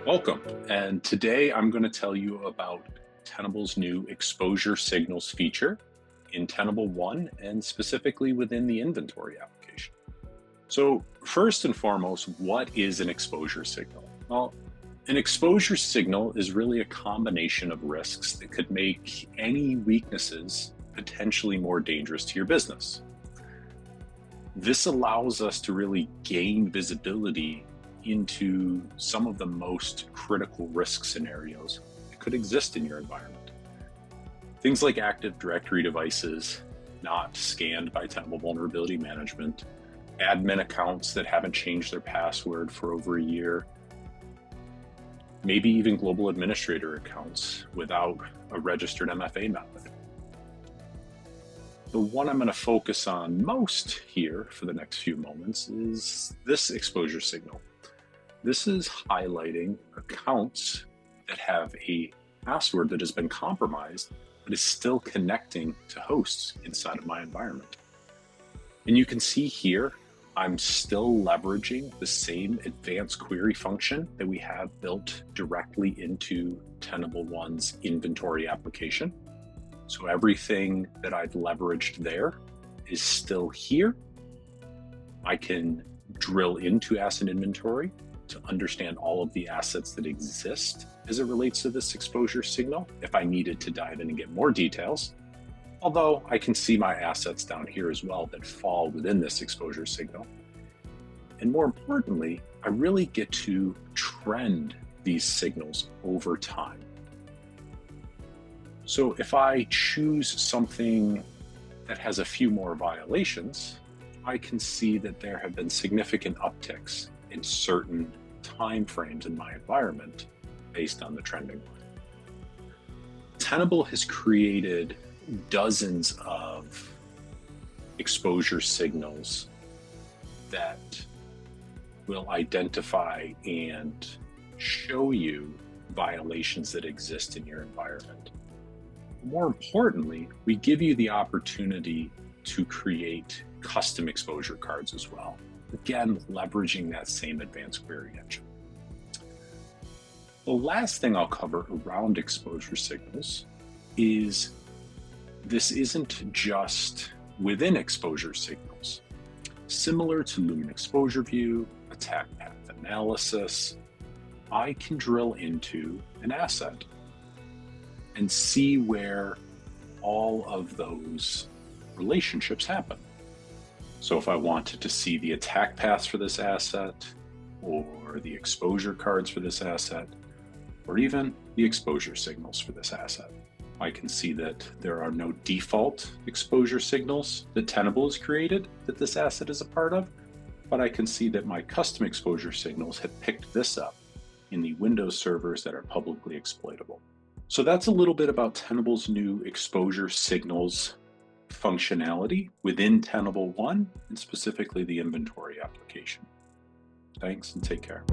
Welcome, and today I'm going to tell you about Tenable's new exposure signals feature in Tenable 1 and specifically within the inventory application. So first and foremost, what is an exposure signal? Well, an exposure signal is really a combination of risks that could make any weaknesses potentially more dangerous to your business. This allows us to really gain visibility into some of the most critical risk scenarios that could exist in your environment. Things like Active Directory devices not scanned by Tenable Vulnerability Management, admin accounts that haven't changed their password for over a year, maybe even global administrator accounts without a registered MFA method. The one I'm going to focus on most here for the next few moments is this exposure signal. This is highlighting accounts that have a password that has been compromised, but is still connecting to hosts inside of my environment. And you can see here, I'm still leveraging the same advanced query function that we have built directly into Tenable One's inventory application. So everything that I've leveraged there is still here. I can drill into asset inventory to understand all of the assets that exist as it relates to this exposure signal if I needed to dive in and get more details. Although I can see my assets down here as well that fall within this exposure signal. And more importantly, I really get to trend these signals over time. So if I choose something that has a few more violations, I can see that there have been significant upticks in certain timeframes in my environment based on the trending line. Tenable has created dozens of exposure signals that will identify and show you violations that exist in your environment. More importantly, we give you the opportunity to create custom exposure cards as well. Again, leveraging that same advanced query engine. The last thing I'll cover around exposure signals is this isn't just within exposure signals. Similar to Lumen Exposure View, attack path analysis, I can drill into an asset and see where all of those relationships happen. So if I wanted to see the attack paths for this asset, or the exposure cards for this asset, or even the exposure signals for this asset, I can see that there are no default exposure signals that Tenable has created that this asset is a part of, but I can see that my custom exposure signals have picked this up in the Windows servers that are publicly exploitable. So that's a little bit about Tenable's new exposure signals functionality within Tenable 1 and specifically the inventory application. Thanks and take care.